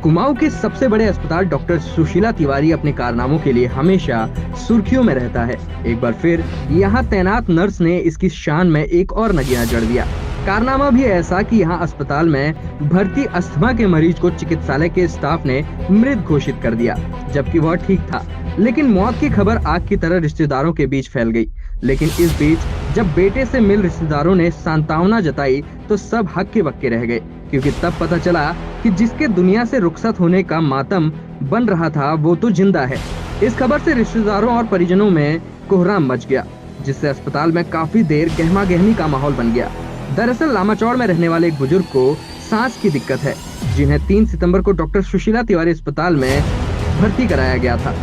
कुमाऊं के सबसे बड़े अस्पताल डॉक्टर सुशीला तिवारी अपने कारनामों के लिए हमेशा सुर्खियों में रहता है। एक बार फिर यहाँ तैनात नर्स ने इसकी शान में एक और नगीना जड़ दिया। कारनामा भी ऐसा कि यहाँ अस्पताल में भर्ती अस्थमा के मरीज को चिकित्सालय के स्टाफ ने मृत घोषित कर दिया, जबकि वह ठीक था। लेकिन मौत की खबर आग की तरह रिश्तेदारों के बीच फैल गई। लेकिन इस बीच जब बेटे से मिल रिश्तेदारों ने सांत्वना जताई तो सब हक्के बक्के रह गए, क्योंकि तब पता चला कि जिसके दुनिया से रुखसत होने का मातम बन रहा था वो तो जिंदा है। इस खबर से रिश्तेदारों और परिजनों में कोहराम मच गया, जिससे अस्पताल में काफी देर गहमा गहमी का माहौल बन गया। दरअसल लामाचौड़ में रहने वाले एक बुजुर्ग को सांस की दिक्कत है, जिन्हें 3 सितंबर को डॉक्टर सुशीला तिवारी अस्पताल में भर्ती कराया गया था।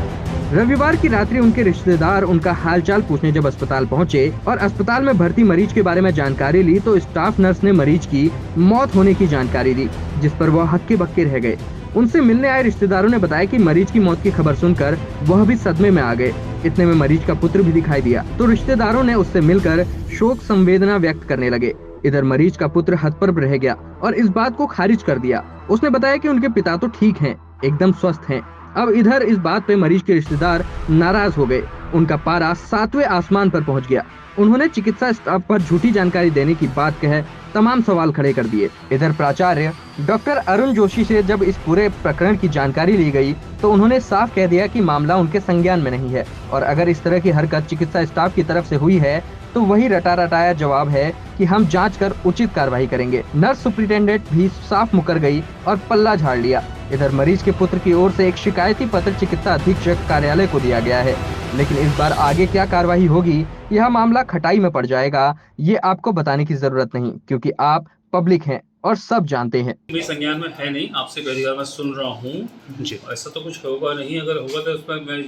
रविवार की रात्रि उनके रिश्तेदार उनका हालचाल पूछने जब अस्पताल पहुंचे और अस्पताल में भर्ती मरीज के बारे में जानकारी ली तो स्टाफ नर्स ने मरीज की मौत होने की जानकारी दी, जिस पर वह हक्के बक्के रह गए। उनसे मिलने आए रिश्तेदारों ने बताया कि मरीज की मौत की खबर सुनकर वह भी सदमे में आ गए। इतने में मरीज का पुत्र भी दिखाई दिया तो रिश्तेदारों ने उससे मिलकर शोक संवेदना व्यक्त करने लगे। इधर मरीज का पुत्र हतप्रभ रह गया और इस बात को खारिज कर दिया। उसने बताया कि उनके पिता तो ठीक हैं, एकदम स्वस्थ हैं। अब इधर इस बात पे मरीज के रिश्तेदार नाराज हो गए। उनका पारा 7वें आसमान पर पहुंच गया। उन्होंने चिकित्सा स्टाफ पर झूठी जानकारी देने की बात कह तमाम सवाल खड़े कर दिए। इधर प्राचार्य डॉक्टर अरुण जोशी से जब इस पूरे प्रकरण की जानकारी ली गई तो उन्होंने साफ कह दिया कि मामला उनके संज्ञान में नहीं है और अगर इस तरह की हरकत चिकित्सा स्टाफ की तरफ से हुई है तो वही रटा रटाया जवाब है कि हम जांच कर उचित कार्रवाई करेंगे। नर्स सुप्रिंटेंडेंट भी साफ मुकर गई और पल्ला झाड़ लिया। इधर मरीज के पुत्र की ओर से एक शिकायती पत्र चिकित्सा अधीक्षक कार्यालय को दिया गया है, लेकिन इस बार आगे क्या कार्रवाई होगी, यह मामला खटाई में पड़ जाएगा, ये आपको बताने की जरूरत नहीं, क्योंकि आप पब्लिक हैं और सब जानते हैं। मेरे संज्ञान में है नहीं, आपसे पहली बार मैं सुन रहा हूँ जी। ऐसा तो कुछ होगा नहीं, अगर होगा तो उसमें मैं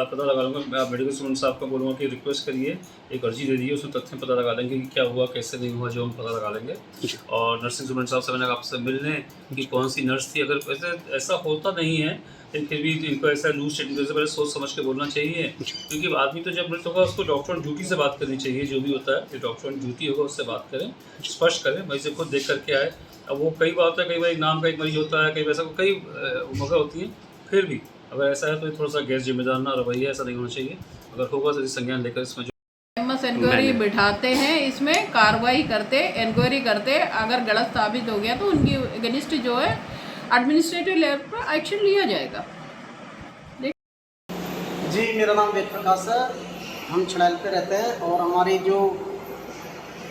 पता लगा लूँगा। मैं मेडिकल स्टूडेंट साहब को बोलूँगा कि रिक्वेस्ट करिए, एक अर्जी दे दीजिए, उसमें तथ्य पता लगा लेंगे कि क्या हुआ कैसे नहीं हुआ, जो हम पता लगा लेंगे। और नर्सिंग स्टूडेंट साहब से मैंने आपसे मिलने कि कौन सी नर्स थी, अगर वैसे ऐसा होता नहीं है लेकिन फिर भी इनको ऐसा लूज स्टेटमेंट से पहले सोच समझ के बोलना चाहिए, क्योंकि आदमी तो जब मृत होगा उसको डॉक्टर ऑन ड्यूटी से बात करनी चाहिए। जो भी होता है डॉक्टर ऑन ड्यूटी होगा उससे बात करें, स्पष्ट करें। मैं इसे खुद देख करके आए। अब वो कई बार होता है, कई बार एक नाम का एक मरीज होता है, कई वैसा कई मौका होती हैं। फिर भी अगर ऐसा है तो थोड़ा सा गैर जिम्मेदार ना रवैया, ऐसा नहीं होना चाहिए। अगर होगा तो संज्ञान लेकर इसमें इंक्वायरी बिठाते हैं, इसमें कार्रवाई करते, इंक्वायरी करते। अगर गलत साबित हो गया तो उनकी अगेंस्ट जो है एडमिनिस्ट्रेटिव लेवल पर एक्शन लिया जाएगा। जी, मेरा नाम वेद प्रकाश है। हम छड़ैल पे रहते हैं और हमारी जो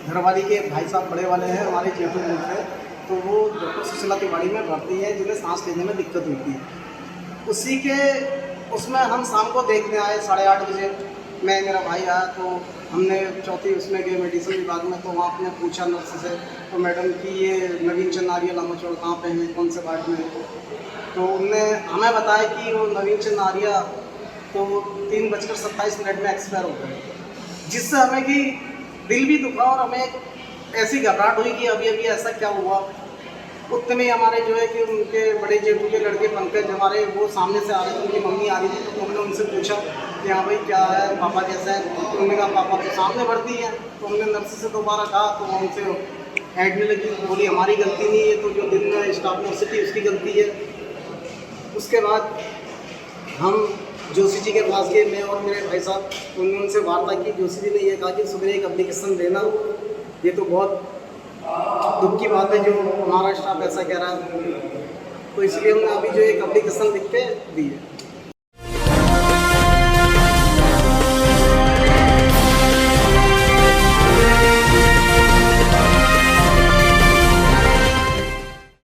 घरवाली के भाई साहब बड़े वाले हैं, हमारे जेठू बोलते हैं, तो वो डॉक्टर सुशीला तिवारी में भर्ती है, जिन्हें सांस लेने में दिक्कत होती है। उसी के उसमें हम शाम को देखने आए 8:30 बजे। मैं मेरा भाई आया तो हमने चौथी उसमें गए मेडिसिन विभाग में, तो वहाँ आपने पूछा नर्स से, तो मैडम कि ये नवीन चंद आर्य लामाचौड़ कहाँ पे हैं, कौन से वार्ड में। तो उनने हमें बताया कि वो नवीन चंद आर्य तो 3:27 में एक्सपायर हो गए, जिससे हमें कि दिल भी दुखा और हमें ऐसी घबराहट हुई कि अभी अभी ऐसा क्या हुआ। उतने में हमारे जो है कि उनके बड़े जेठू के लड़के पंकज हमारे वो सामने से आ रहे थे, उनकी मम्मी आ रही थी, तो हमने उनसे पूछा कि हाँ भाई क्या है, पापा कैसे हैं। तो उन्होंने कहा पापा तो सामने भर्ती है। तो हमने नर्स से दोबारा कहा तो वो उनसे ऐड लगी, बोली हमारी गलती नहीं है, तो जो दिन में स्टाफ नर्स थी उसकी गलती है। उसके बाद हम जोशी जी के पास गए, मैं और मेरे भाई साहब, उन्होंने उनसे वार्ता की। जोशी जी ने ये कहा कि सुबह एक एप्लीकेशन देना, ये तो बहुत दुख की बात है जो हमारा स्टाफ ऐसा कह रहा है, तो इसलिए हमने अभी जो एक एप्लीकेशन लिख के दी है।